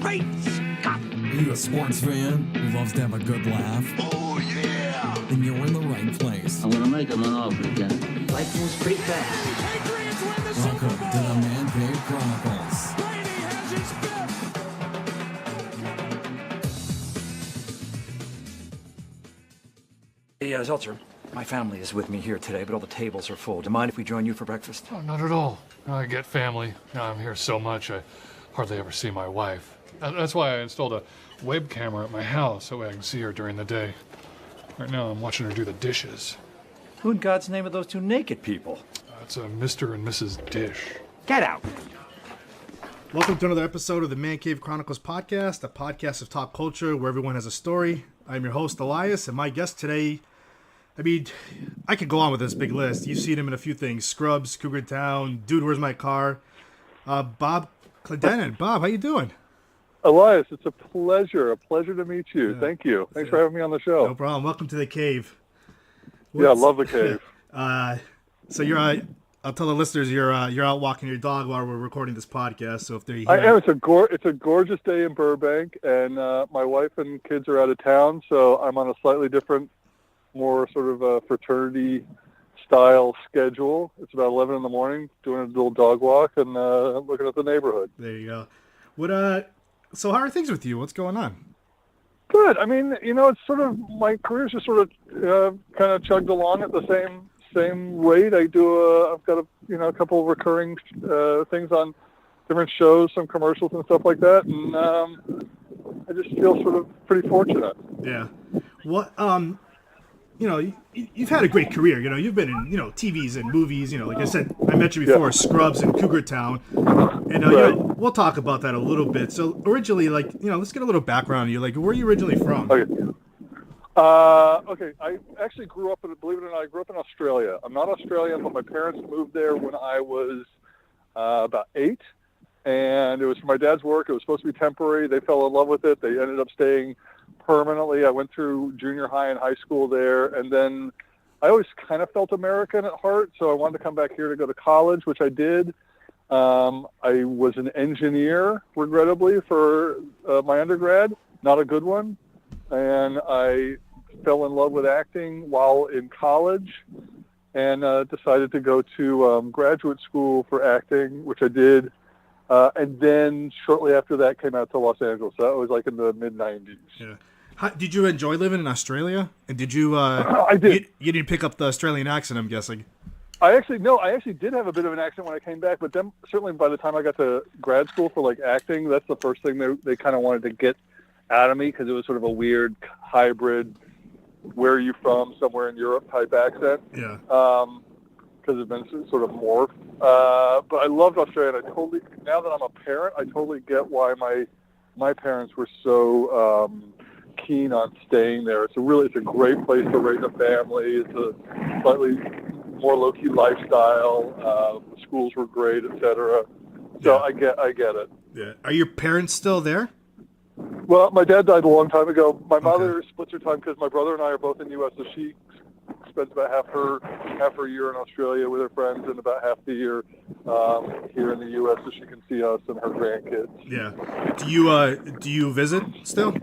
face, cop. Are you a sports fan who loves to have a good laugh? Oh, yeah. Then you're in the right place. I'm gonna make him an offer again. Life moves pretty fast. Patriots win the Welcome Super Bowl. to the Man Cave Chronicles. Brady has his fifth. Hey, Zeltzer, my family is with me here today, but all the tables are full. Do you mind if we join you for breakfast? Oh, not at all. I get family. I'm here so much, I hardly ever see my wife. That's why I installed a web camera at my house, so I can see her during the day. Right now, I'm watching her do the dishes. Who in God's name are those two naked people? It's a Mr. and Mrs. Dish. Get out! Welcome to another episode of the Man Cave Chronicles podcast, a podcast of top culture where everyone has a story. I'm your host, Elias, and my guest today, I could go on with this big list. You've seen him in a few things. Scrubs, Cougar Town, Dude, Where's My Car? Bob Clendenin. Bob, how you doing? Elias, it's a pleasure to meet you. Yeah. Thank you. Thanks for having me on the show. No problem. Welcome to the cave. Yeah, I love the cave. So you're, I'll tell the listeners you're out walking your dog while we're recording this podcast. So if they hear, I am. It's a gorgeous day in Burbank, and my wife and kids are out of town, so I'm on a slightly different, more sort of a fraternity-style schedule. It's about 11 in the morning, doing a little dog walk and looking at the neighborhood. There you go. So how are things with you? What's going on? Good. I mean, it's sort of, my career's just sort of kind of chugged along at the same rate. I've got a couple of recurring things on different shows, some commercials and stuff like that, and I just feel sort of pretty fortunate. Yeah. What you've had a great career. You've been in TVs and movies. Like I said, I mentioned before, Scrubs and Cougar Town, and Right. we'll talk about that a little bit. So originally, let's get a little background on you. Like, where are you originally from? Okay. Okay. I actually grew up believe it or not, I grew up in Australia. I'm not Australian, but my parents moved there when I was about 8, and it was for my dad's work. It was supposed to be temporary. They fell in love with it. They ended up staying permanently. I went through junior high and high school there, and then I always kind of felt American at heart, so I wanted to come back here to go to college, which I did. I was an engineer, regrettably, for my undergrad, not a good one, and I fell in love with acting while in college and decided to go to graduate school for acting, which I did, and then shortly after that came out to Los Angeles. So that was like in the mid-'90s. Yeah. Did you enjoy living in Australia? And did you? I did. You didn't pick up the Australian accent, I'm guessing. I actually did have a bit of an accent when I came back, but then certainly by the time I got to grad school for acting, that's the first thing they kind of wanted to get out of me, because it was sort of a weird hybrid, where are you from, somewhere in Europe type accent. Yeah. Because it's been sort of morphed. But I loved Australia, and now that I'm a parent, I totally get why my parents were so keen on staying there. It's a great place to raise a family. It's a slightly more low-key lifestyle. The schools were great, etc. So yeah. I get it. Yeah. Are your parents still there? Well, my dad died a long time ago. My mother splits her time because my brother and I are both in the U.S., so she spends about half her year in Australia with her friends and about half the year here in the U.S. so she can see us and her grandkids. Yeah. Do you visit still?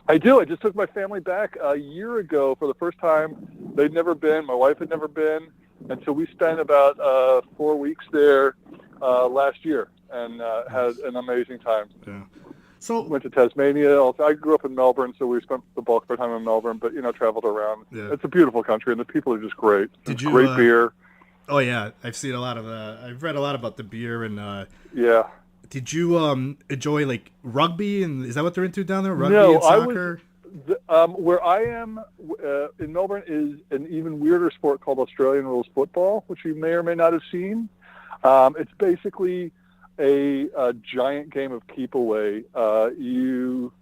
I do. I just took my family back a year ago for the first time. They'd never been. My wife had never been. And so we spent about 4 weeks there last year and had an amazing time. Yeah. So went to Tasmania. I grew up in Melbourne, so we spent the bulk of our time in Melbourne, but, traveled around. Yeah. It's a beautiful country, and the people are just great. Great beer. Oh, yeah. I've seen a lot of I've read a lot about the beer. And yeah. Did you enjoy, rugby? And is that what they're into down there? Rugby and soccer? Where I am in Melbourne is an even weirder sport called Australian rules football, which you may or may not have seen. It's basically a giant game of keep away. You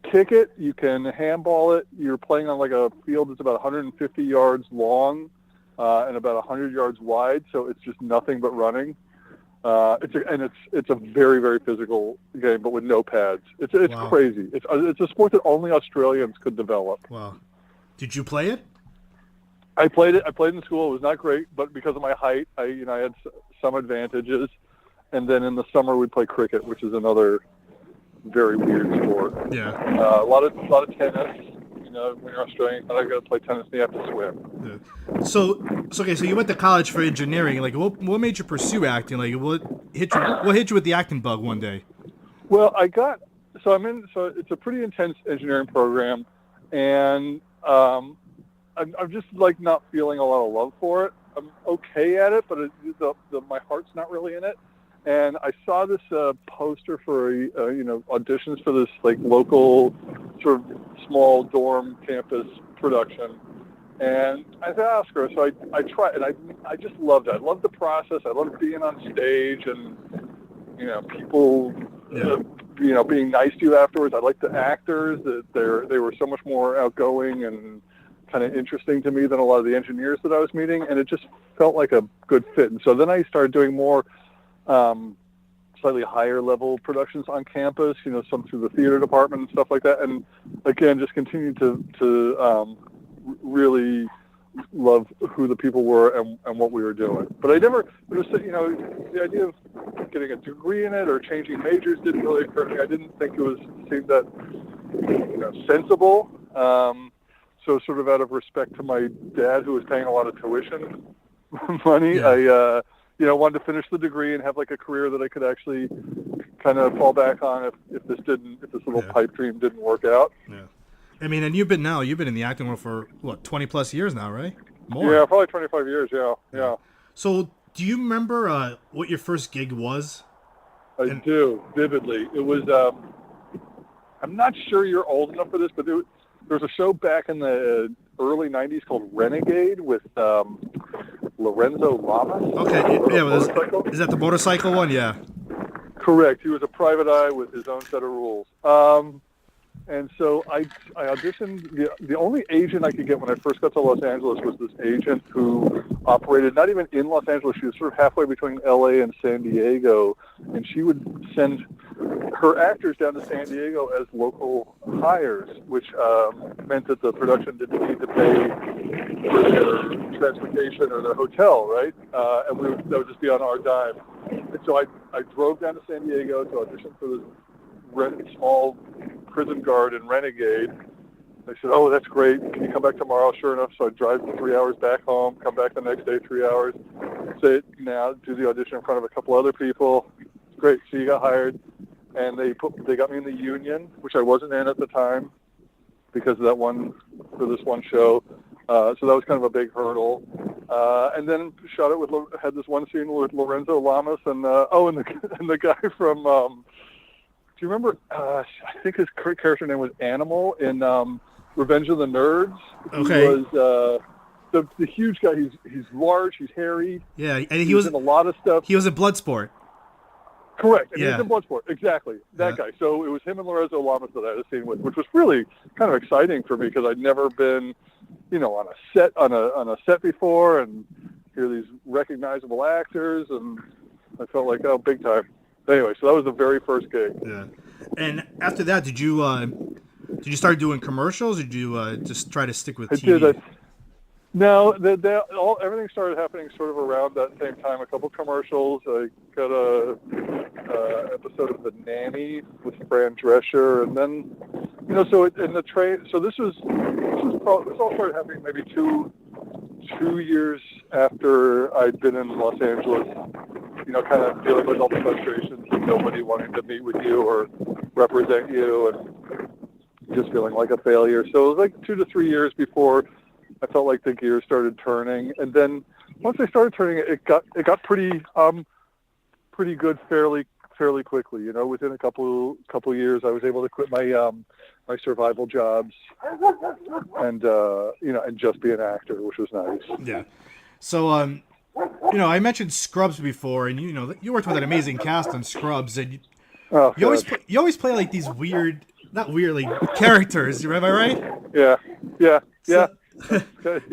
kick it, you can handball it. You're playing on a field that's about 150 yards long and about 100 yards wide, so it's just nothing but running. It's a very, very physical game, but with no pads. It's wow. Crazy. It's a sport that only Australians could develop. Wow. Did you play it? I played it. I played in school. It was not great, but because of my height, I had some advantages. And then in the summer we'd play cricket, which is another very weird sport. Yeah. A lot of tennis. You know, when you're Australian, I got to play tennis and you have to swim. Yeah. So okay. So you went to college for engineering. Like, what made you pursue acting? Like, what hit you with the acting bug one day? Well, so it's a pretty intense engineering program, and I'm just like not feeling a lot of love for it. I'm okay at it, but my heart's not really in it. And I saw this poster for auditions for this like local sort of small dorm campus production, and I asked her. So I tried, and I just loved it. I loved the process. I loved being on stage, and people. Being nice to you afterwards. I liked the actors. That they were so much more outgoing and kind of interesting to me than a lot of the engineers that I was meeting, and it just felt like a good fit. And so then I started doing more slightly higher level productions on campus, some through the theater department and stuff like that. And again, just continued to really love who the people were and what we were doing. But I never, the idea of getting a degree in it or changing majors didn't really occur to me. I didn't think it seemed that sensible. So sort of out of respect to my dad, who was paying a lot of tuition money, I wanted to finish the degree and have like a career that I could actually kind of fall back on if this little pipe dream didn't work out. Yeah. I mean, and you've been in the acting world for what, 20 plus years now, right? More. Yeah, probably 25 years. Yeah. So, do you remember what your first gig was? I do vividly. It was. I'm not sure you're old enough for this, but there was a show back in the early '90s called Renegade with Lorenzo Lamas. Okay, is that the motorcycle one? Yeah. Correct. He was a private eye with his own set of rules. And so I auditioned. The only agent I could get when I first got to Los Angeles was this agent who operated not even in Los Angeles. She was sort of halfway between LA and San Diego, and she would send her actors down to San Diego as local hires, which meant that the production didn't need to pay for their transportation or their hotel, right? And that would just be on our dime. And so I drove down to San Diego to audition for this small prison guard in Renegade. They said, "Oh, that's great. Can you come back tomorrow?" Sure enough, so I drive 3 hours back home, come back the next day 3 hours, say now do the audition in front of a couple other people. Great. So you got hired, and they got me in the union, which I wasn't in at the time because of this one show. So that was kind of a big hurdle. And then had this one scene with Lorenzo Lamas and the guy from. Do you remember? I think his character name was Animal in Revenge of the Nerds. Okay. He was the huge guy. He's large. He's hairy. Yeah, and he was in a lot of stuff. He was in Bloodsport. Correct. And yeah. He's in Bloodsport. Exactly. That guy. So it was him and Lorenzo Lamas that I had a scene with, which was really kind of exciting for me because I'd never been, on a set before and hear these recognizable actors, and I felt like, oh, big time. Anyway, so that was the very first gig. Yeah. And after that, did you start doing commercials, or did you just try to stick with TV? I did. No, everything started happening sort of around that same time. A couple commercials. I got a episode of The Nanny with Fran Drescher, and then so in the train. So this all started happening maybe two years after I'd been in Los Angeles. Kind of dealing with all the frustrations of nobody wanting to meet with you or represent you, and just feeling like a failure. So it was like 2 to 3 years before I felt like the gears started turning, and then once they started turning, it got pretty good fairly quickly. Within a couple years, I was able to quit my survival jobs and just be an actor, which was nice. Yeah. So I mentioned Scrubs before, and you worked with an amazing cast on Scrubs, and you always play like these weird, not weird, like characters. Am I right? Yeah. Yeah.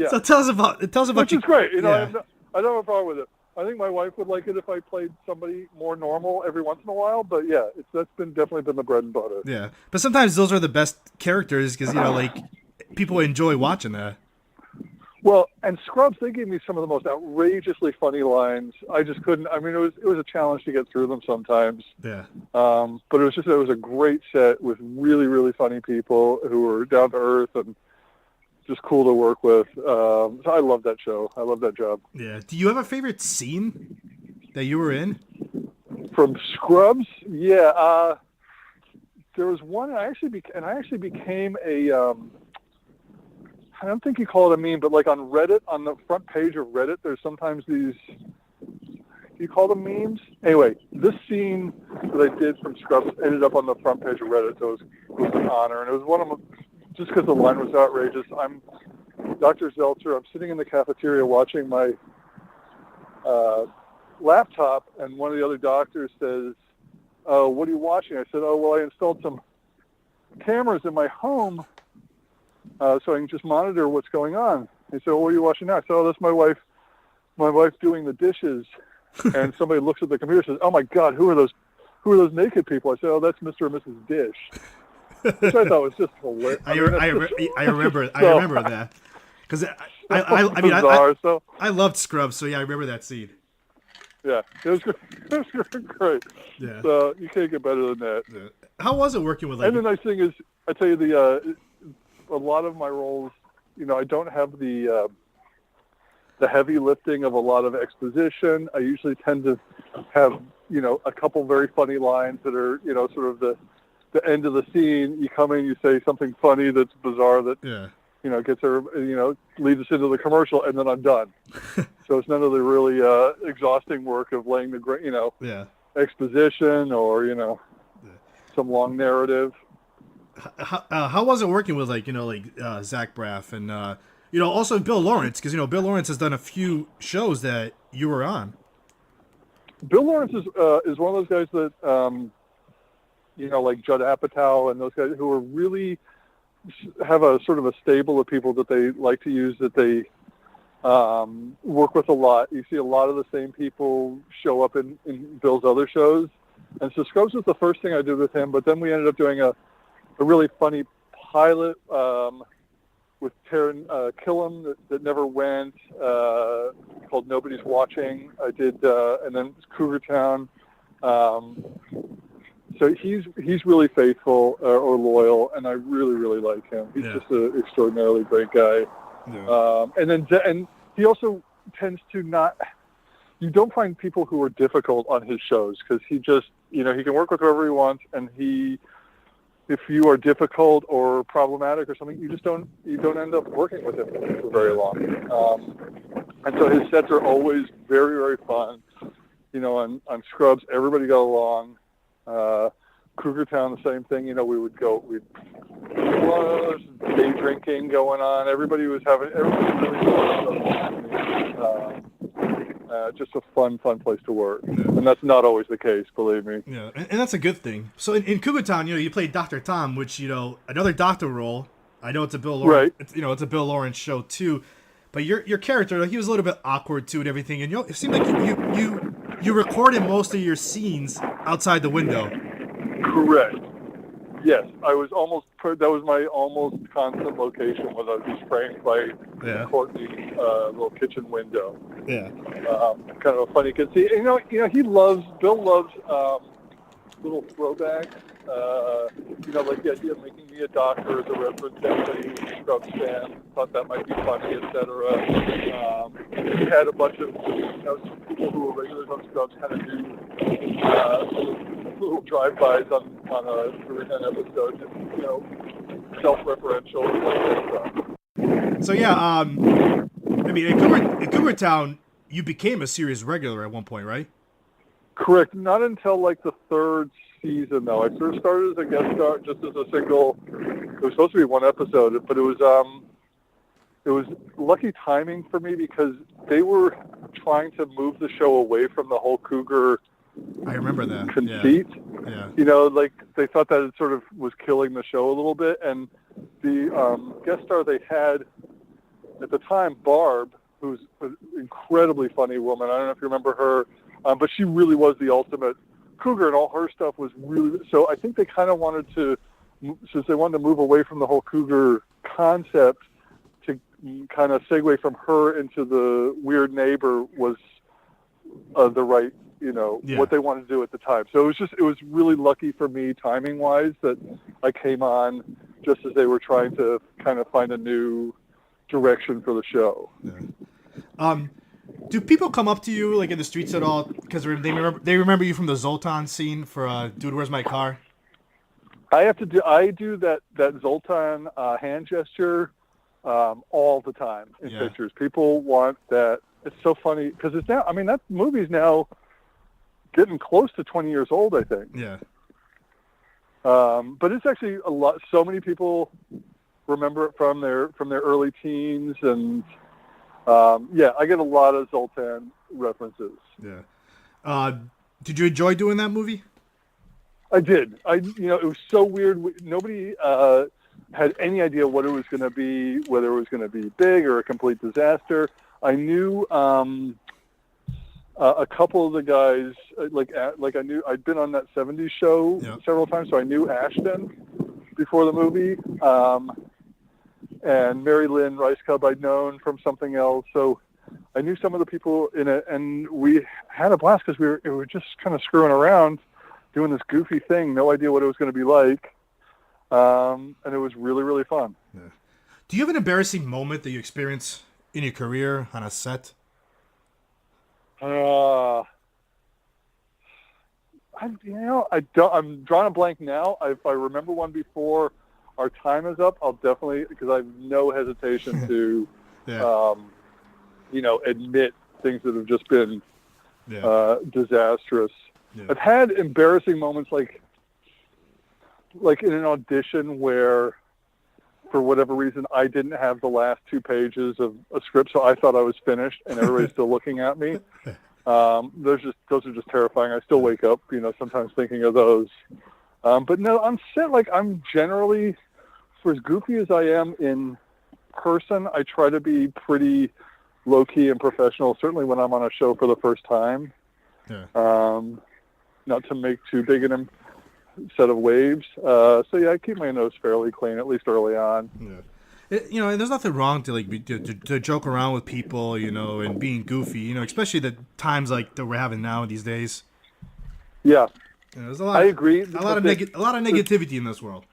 So tell us about Which you. is great. Yeah. I don't have a problem with it. I think my wife would like it if I played somebody more normal every once in a while. But yeah, that's definitely been the bread and butter. Yeah, but sometimes those are the best characters because people enjoy watching that. Well, and Scrubs, they gave me some of the most outrageously funny lines. I just couldn't. I mean, it was a challenge to get through them sometimes. Yeah. But it was a great set with really, really funny people who were down to earth and just cool to work with. So I love that show. I love that job. Yeah. Do you have a favorite scene that you were in? From Scrubs, yeah. There was one, I actually became a. I don't think you call it a meme, but like on Reddit, on the front page of Reddit, there's sometimes these. You call them memes? Anyway, this scene that I did from Scrubs ended up on the front page of Reddit, so it was an honor, and it was one of them. Just because the line was outrageous. I'm Dr. Zeltzer. I'm sitting in the cafeteria watching my laptop, and one of the other doctors says, "Oh, what are you watching?" I said, "Oh, well, I installed some cameras in my home so I can just monitor what's going on." He said, "Well, what are you watching now?" I said, "Oh, that's my wife doing the dishes." And somebody looks at the computer and says, "Oh my God, who are those naked people?" I said, "Oh, that's Mr. and Mrs. Dish." Which I thought was just hilarious. I remember that because I loved Scrubs, so yeah, I remember that scene. Yeah, it was great. Yeah. So you can't get better than that. Yeah. How was it working with like? And the nice thing is, I tell you, a lot of my roles, I don't have the heavy lifting of a lot of exposition. I usually tend to have, a couple very funny lines that are, sort of the end of the scene. You come in, you say something funny that's bizarre that, gets leads us into the commercial, and then I'm done. So it's none of the really exhausting work of laying the, exposition or, some long narrative. How was it working with Zach Braff and also Bill Lawrence, because Bill Lawrence has done a few shows that you were on. Bill Lawrence is one of those guys that like Judd Apatow and those guys who are really have a sort of a stable of people that they like to use, that they work with a lot. You see a lot of the same people show up in Bill's other shows. And so Scrubs was the first thing I did with him, but then we ended up doing a really funny pilot with Taryn Killam that never went, called Nobody's Watching. I did, and then Cougar Town. So he's really faithful or loyal, and I really, really like him. He's just an extraordinarily great guy. Yeah. And he also tends to not. You don't find people who are difficult on his shows because he just, he can work with whoever he wants, and if you are difficult or problematic or something, you don't end up working with him for very long. And so his sets are always very, very fun. On Scrubs, everybody got along. Cougar Town, the same thing. We'd day drinking going on. Everybody really just a fun place to work. Yeah. And that's not always the case, believe me. Yeah, and that's a good thing. So in Cougar Town, you played Dr. Tom, which, another doctor role. I know it's a Bill Lawrence, right. It's a Bill Lawrence show too. But your character, he was a little bit awkward too and everything. And it seemed like you recorded most of your scenes outside the window. Correct. Yes, that was my almost constant location when I was framed by Courtney's little kitchen window. Yeah. Kind of a funny kid. See, Bill loves little throwbacks. Like the idea of making me a doctor as a reference to anybody who was a Scrubs fan, thought that might be funny, etc. He had a bunch of people who were regulars on Scrubs kind of do little drive-bys on an episode, just, self-referential stuff. So yeah, in Cougar Town, you became a series regular at one point, right? Correct. Not until like the third season, though. I first started as a guest star, just as a single. It was supposed to be one episode, but it was lucky timing for me because they were trying to move the show away from the whole Cougar. I remember that conceit. Yeah. Like they thought that it sort of was killing the show a little bit, and the guest star they had at the time, Barb, who's an incredibly funny woman. I don't know if you remember her. But she really was the ultimate cougar, and all her stuff was really. So I think they kind of wanted to, since they wanted to move away from the whole cougar concept, to kind of segue from her into the weird neighbor was the right, what they wanted to do at the time. So it was really lucky for me timing wise that I came on just as they were trying to kind of find a new direction for the show. Yeah. Do people come up to you like in the streets at all because they remember you from the Zoltan scene for Dude, Where's My Car? I do that Zoltan hand gesture all the time in pictures. People want that. It's so funny because it's now. I mean, that movie's now getting close to 20 years old, I think. Yeah. But it's actually a lot. So many people remember it from their early teens, and I get a lot of Zoltan references. Yeah. Did you enjoy doing that movie? I did. It was so weird. Nobody had any idea what it was going to be, whether it was going to be big or a complete disaster. I knew a couple of the guys, I knew I'd been on that 70s show several times, so I knew Ashton before the movie. And Mary Lynn Rice Cub I'd known from something else, so I knew some of the people in it, and we had a blast because we were just kind of screwing around, doing this goofy thing, no idea what it was going to be like, and it was really, really fun. Yeah. Do you have an embarrassing moment that you experience in your career on a set? I'm drawing a blank now. If I remember one before our time is up, I'll definitely, because I have no hesitation to, admit things that have just been disastrous. Yeah. I've had embarrassing moments like in an audition where, for whatever reason, I didn't have the last 2 pages of a script, so I thought I was finished, and everybody's still looking at me. Those are just terrifying. I still wake up, sometimes thinking of those. But no, on set, I'm generally, for as goofy as I am in person, I try to be pretty low-key and professional, certainly when I'm on a show for the first time. Yeah. Not to make too big a set of waves. I keep my nose fairly clean, at least early on. Yeah. And there's nothing wrong to to joke around with people, and being goofy, especially the times like that we're having now these days. Yeah. There's a lot. I agree. A lot of negativity in this world.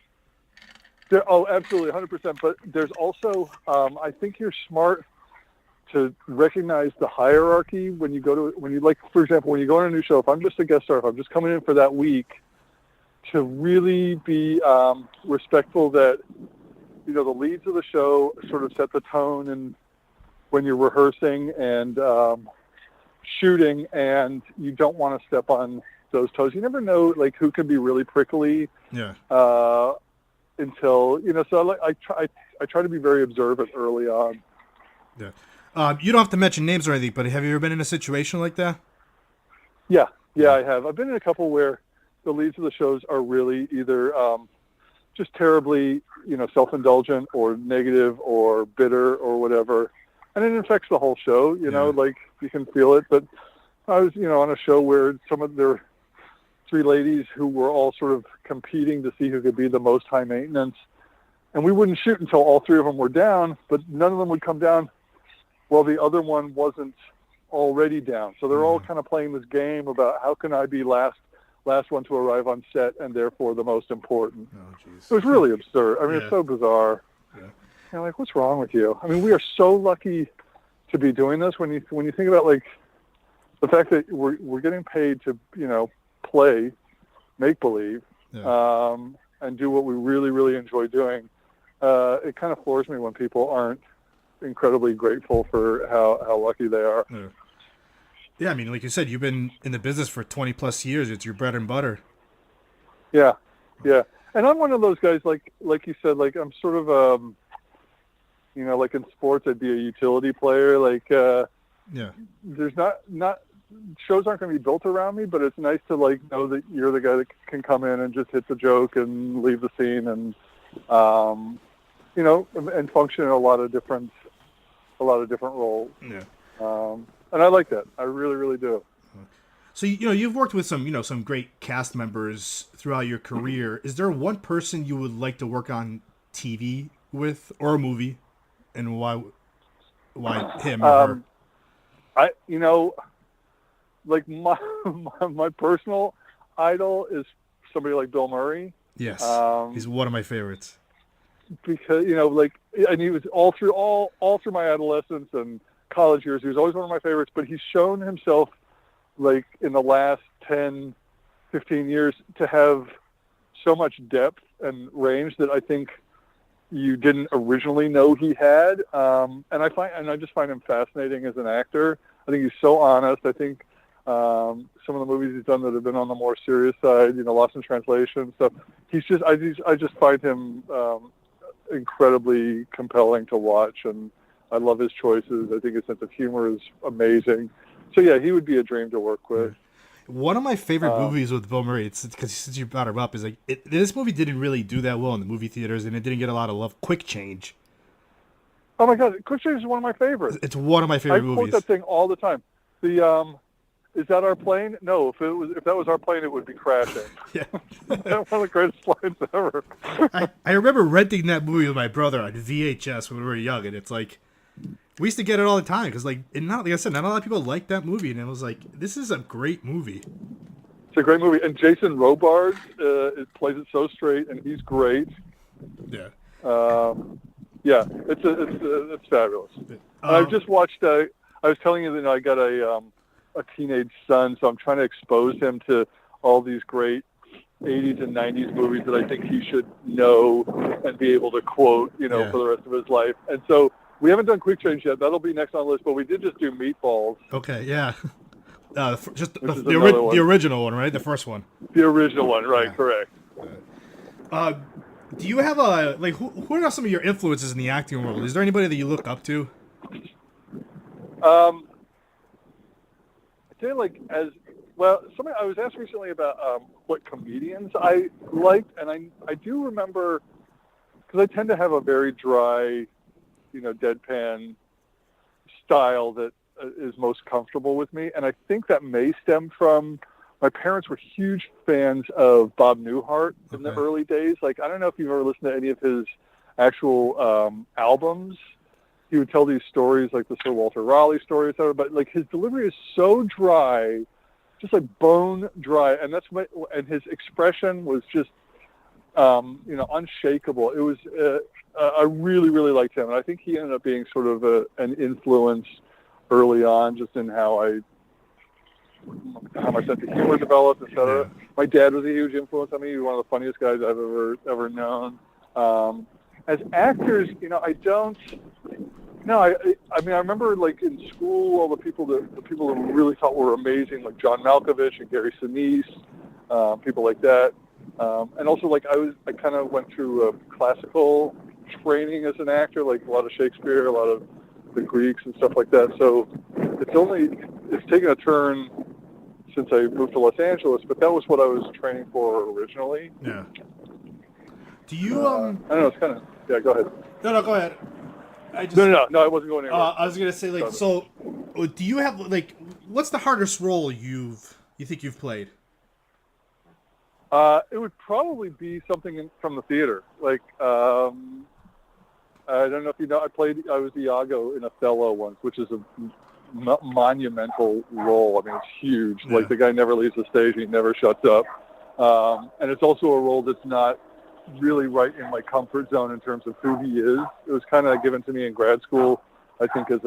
Absolutely, 100%. But there's also, I think you're smart to recognize the hierarchy when you for example, when you go on a new show. If I'm just a guest star, if I'm just coming in for that week, to really be respectful that the leads of the show sort of set the tone, and when you're rehearsing and shooting, and you don't want to step on those toes. You never know who can be really prickly. Yeah. Until so I try to be very observant early on. Yeah. You don't have to mention names or anything, but have you ever been in a situation like that? Yeah, I have. I've been in a couple where the leads of the shows are really either just terribly, self-indulgent or negative or bitter or whatever, and it affects the whole show. You can feel it. But I was, on a show where some of their 3 ladies who were all sort of competing to see who could be the most high maintenance, and we wouldn't shoot until all 3 of them were down, but none of them would come down while the other one wasn't already down. So they're all kind of playing this game about how can I be last one to arrive on set and therefore the most important. Oh, geez. It was really absurd. I mean, It's so bizarre. Yeah. What's wrong with you? I mean, we are so lucky to be doing this. When you think about the fact that we're getting paid to play make believe and do what we really, really enjoy doing, it kind of floors me when people aren't incredibly grateful for how lucky they are. Yeah, I mean, like you said, you've been in the business for 20 plus years. It's your bread and butter. Yeah. And I'm one of those guys, like you said, I'm sort of, in sports, I'd be a utility player. There's not shows aren't going to be built around me, but it's nice to know that you're the guy that can come in and just hit the joke and leave the scene and, and function in a lot of different roles. Yeah. And I like that. I really, really do. So, you've worked with some great cast members throughout your career. Is there one person you would like to work on TV with or a movie, and why Why him or her? Like my personal idol is somebody like Bill Murray. Yes, he's one of my favorites. Because and he was all through my adolescence and college years. He was always one of my favorites. But he's shown himself, like in the last 10, 15 years, to have so much depth and range that I think you didn't originally know he had. And I just find him fascinating as an actor. I think he's so honest. I think some of the movies he's done that have been on the more serious side, Lost in Translation stuff. I just find him incredibly compelling to watch, and I love his choices. I think his sense of humor is amazing. So yeah, he would be a dream to work with. One of my favorite movies with Bill Murray, it's because since you brought him up, is this movie didn't really do that well in the movie theaters, and it didn't get a lot of love. Quick Change. Oh my God, Quick Change is one of my favorites. It's one of my favorite movies. I quote that thing all the time. Is that our plane? No, if that was our plane, it would be crashing. Yeah. That's one of the greatest lines ever. I remember renting that movie with my brother on VHS when we were young, and it's like we used to get it all the time because, like I said, not a lot of people like that movie, and it was like, this is a great movie. It's a great movie, and Jason Robards plays it so straight, and he's great. Yeah. Yeah, it's fabulous. I've just watched. I was telling you that I got a teenage son, so I'm trying to expose him to all these great 80s and 90s movies that I think he should know and be able to quote, for the rest of his life. And so we haven't done Quick Change yet. That'll be next on the list, but we did just do Meatballs. Okay, yeah. The original one, right? The first one. The original one, right? Yeah. Correct. Do you have who are some of your influences in the acting world? Is there anybody that you look up to? I was asked recently about what comedians I liked, and I do remember, because I tend to have a very dry, deadpan style that is most comfortable with me, and I think that may stem from my parents were huge fans of Bob Newhart in the early days. Like, I don't know if you've ever listened to any of his actual albums. He would tell these stories, like the Sir Walter Raleigh story, etc. But like his delivery is so dry, just like bone dry, and and his expression was just, unshakable. It was, I really, really liked him, and I think he ended up being sort of an influence early on, just in how my sense of humor developed, etc. Yeah. My dad was a huge influence on me. He was one of the funniest guys I've ever known. As actors, I remember like in school, all the people that we really thought were amazing, like John Malkovich and Gary Sinise, people like that. And also, like I kind of went through a classical training as an actor, like a lot of Shakespeare, a lot of the Greeks and stuff like that. So it's taken a turn since I moved to Los Angeles, but that was what I was training for originally. Yeah. Do you I don't know. It's kind of go ahead. No, go ahead. No, I wasn't going anywhere. I was gonna say, like, so, do you have, like, what's the hardest role you think you've played? It would probably be something from the theater. Like, I don't know if you know, I was Iago in Othello once, which is a monumental role. I mean, it's huge. Yeah. Like, the guy never leaves the stage. He never shuts up. And it's also a role that's not really right in my comfort zone in terms of who he is. It was kind of given to me in grad school, I think, as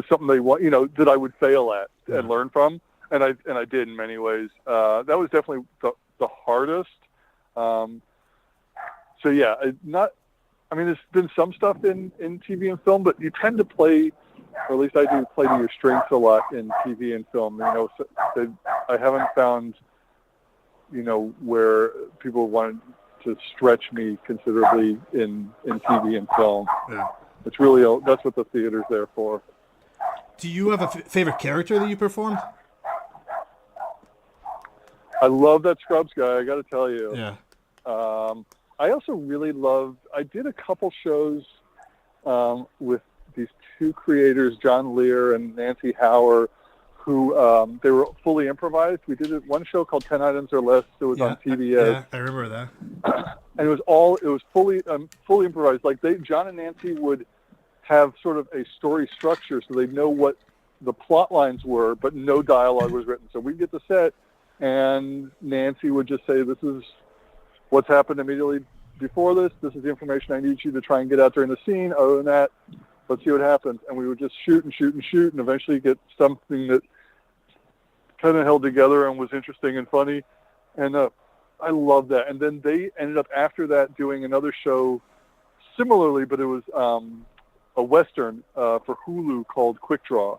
something they want, that I would fail at and learn from, and I did in many ways. That was definitely the hardest. So yeah, there's been some stuff in TV and film, but you tend to play, or at least I do, play to your strengths a lot in TV and film. I haven't found where people wanted to stretch me considerably in TV and film. Yeah. It's really, that's what the theater's there for. Do you have a favorite character that you performed? I love that Scrubs guy, I got to tell you. Yeah. I also really I did a couple shows with these two creators, John Lear and Nancy Hauer, who they were fully improvised. We did one show called 10 Items or Less. It was on TBS. Yeah, I remember that. And it was fully improvised. Like John and Nancy would have sort of a story structure so they know what the plot lines were, but no dialogue was written. So we'd get the set, and Nancy would just say, this is what's happened immediately before this. This is the information I need you to try and get out during the scene. Other than that, let's see what happens. And we would just shoot and shoot and shoot and eventually get something that kind of held together and was interesting and funny. And I love that. And then they ended up after that doing another show similarly, but it was a Western for Hulu called Quick Draw.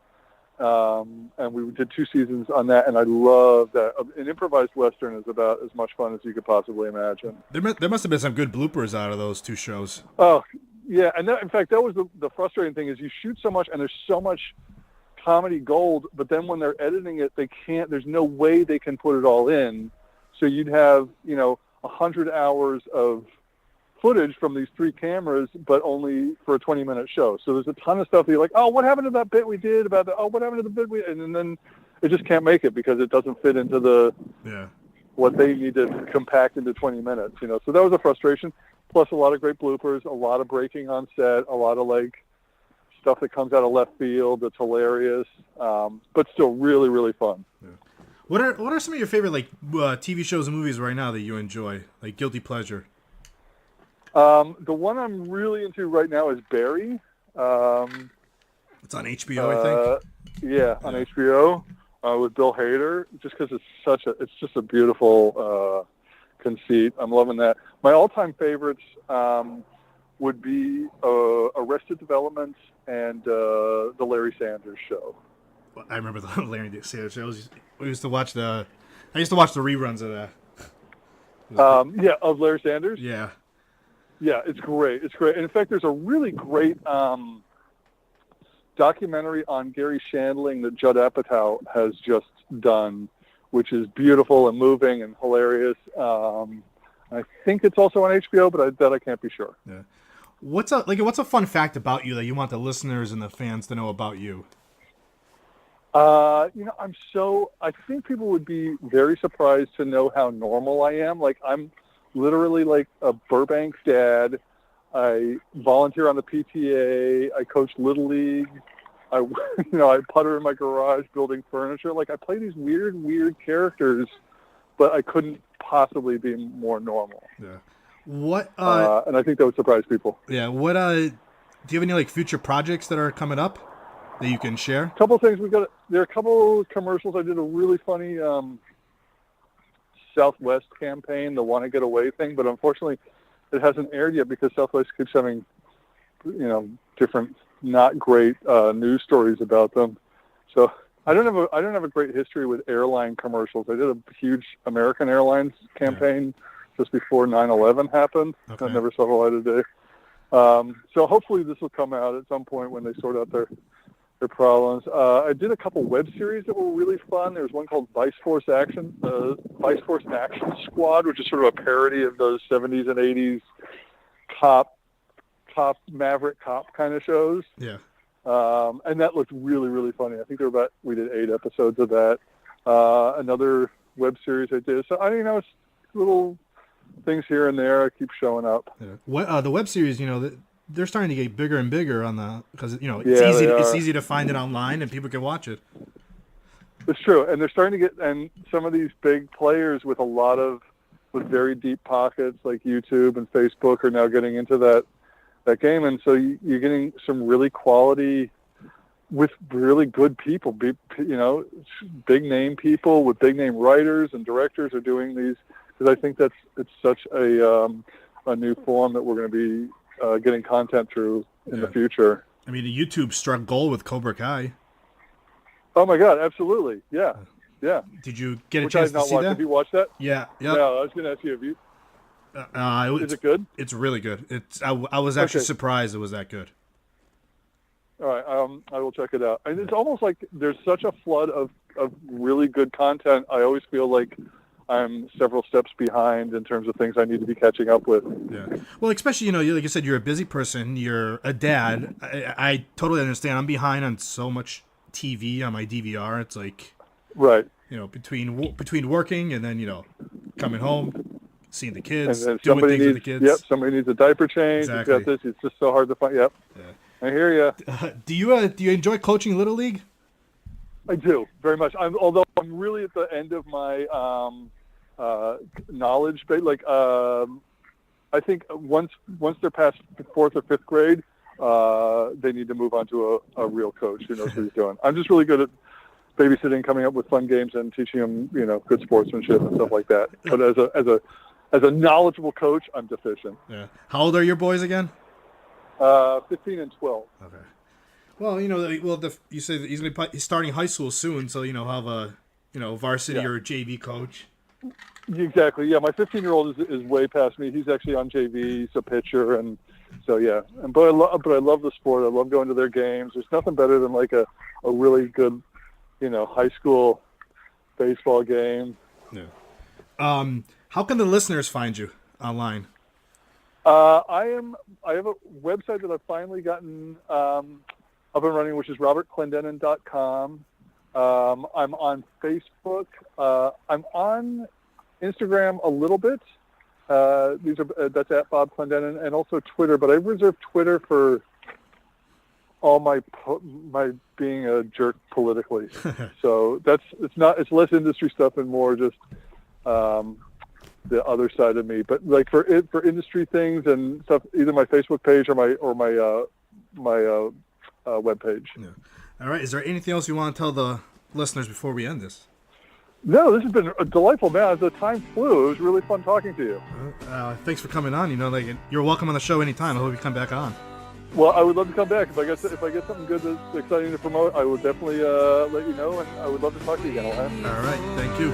And we did 2 seasons on that, and I love that. An improvised Western is about as much fun as you could possibly imagine. There must have been some good bloopers out of those 2 shows. Oh, yeah. And that, in fact, that was the frustrating thing is you shoot so much, and there's so much comedy gold, but then when they're editing it, there's no way they can put it all in. So you'd have, 100 hours of footage from these 3 cameras, but only for a 20-minute show. So there's a ton of stuff that you're like, oh, what happened to that bit we did about that? Oh, what happened to the bit we... And then it just can't make it because it doesn't fit into what they need to compact into 20 minutes, So that was a frustration. Plus a lot of great bloopers, a lot of breaking on set, a lot of stuff that comes out of left field that's hilarious, but still really, really fun. Yeah. What are some of your favorite TV shows and movies right now that you enjoy, like guilty pleasure? The one I'm really into right now is Barry. It's on HBO, I think. Yeah, on HBO with Bill Hader, just because it's just a beautiful conceit. I'm loving that. My all-time favorites would be Arrested Development and the Larry Sanders Show. I remember the Larry Sanders shows. I used to watch the reruns of that. Of Larry Sanders. Yeah. Yeah, it's great. It's great. And in fact, there's a really great documentary on Gary Shandling that Judd Apatow has just done, which is beautiful and moving and hilarious. I think it's also on HBO, but I can't be sure. Yeah. What's a fun fact about you that you want the listeners and the fans to know about you? I think people would be very surprised to know how normal I am. I'm literally like a Burbank dad. I volunteer on the PTA. I coach Little League. I putter in my garage building furniture. I play these weird characters, but I couldn't possibly be more normal. Yeah. What? And I think that would surprise people. Yeah. What? Do you have any future projects that are coming up that you can share? A couple of things. There are a couple commercials. I did a really funny Southwest campaign, the Want to Get Away thing, but unfortunately it hasn't aired yet because Southwest keeps having, different not great news stories about them. So I don't have a great history with airline commercials. I did a huge American Airlines campaign just before 9/11 happened. Okay. That never saw the light of day. So hopefully this will come out at some point when they sort out their problems. I did a couple web series that were really fun. There was one called Vice Force Action Squad, which is sort of a parody of those 70s and 80s maverick cop kind of shows. Yeah. And that looked really, really funny. I think we did 8 episodes of that. Another web series I did. So it's little things here and there. I keep showing up. Yeah. The web series, they're starting to get bigger and bigger because it's easy to find it online and people can watch it. It's true, and they're starting to get some of these big players with with very deep pockets like YouTube and Facebook are now getting into that game, and so you're getting some really quality with really good people. Big name people with big name writers and directors are doing these because I think it's such a new form that we're going to be getting content through in the future. I mean, YouTube struck gold with Cobra Kai. Oh my God, absolutely, yeah. Did you get a chance to see that? Have you watched that? Yeah. No, I was going to ask you. Have you? Is it good? It's really good. I was actually surprised it was that good. All right, I will check it out. And it's almost like there's such a flood of really good content. I always feel like I'm several steps behind in terms of things I need to be catching up with. Yeah. Well, especially, like you said, you're a busy person. You're a dad. I totally understand. I'm behind on so much TV on my DVR. It's like, right. Between working and then, coming home, seeing the kids, and doing things with the kids. Yep. Somebody needs a diaper change. Exactly. You've got this. It's just so hard to find. Yep. Yeah. I hear you. Do you enjoy coaching Little League? I do very much. Although I'm really at the end of my knowledge. But I think once they're past 4th or 5th grade, they need to move on to a real coach who knows what he's doing. I'm just really good at babysitting, coming up with fun games, and teaching them, good sportsmanship and stuff like that. But as a knowledgeable coach, I'm deficient. Yeah. How old are your boys again? 15 and 12. Okay. Well, you say that he's starting high school soon, so have a varsity or a JV coach. Exactly. Yeah, my 15-year-old is way past me. He's actually on JV. He's a pitcher, and so yeah. But I love the sport. I love going to their games. There's nothing better than like a really good, high school baseball game. Yeah. How can the listeners find you online? I have a website that I've finally gotten up and running, which is robertclendenin.com. I'm on Facebook. I'm on Instagram a little bit. That's at Bob Clendenin, and also Twitter. But I reserve Twitter for all my being a jerk politically. So it's less industry stuff and more just the other side of me. But like for industry things and stuff, either my Facebook page or my web page. Yeah. All right. Is there anything else you want to tell the listeners before we end this? No, this has been delightful, man. The time flew. It was really fun talking to you. Thanks for coming on. You're welcome on the show anytime. I hope you come back on. Well, I would love to come back. If I get something good that's exciting to promote, I will definitely let you know, and I would love to talk to you again. All right. Thank you.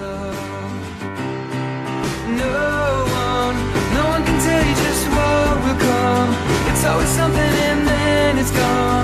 No one can tell you just what will come. It's always something and then it's gone.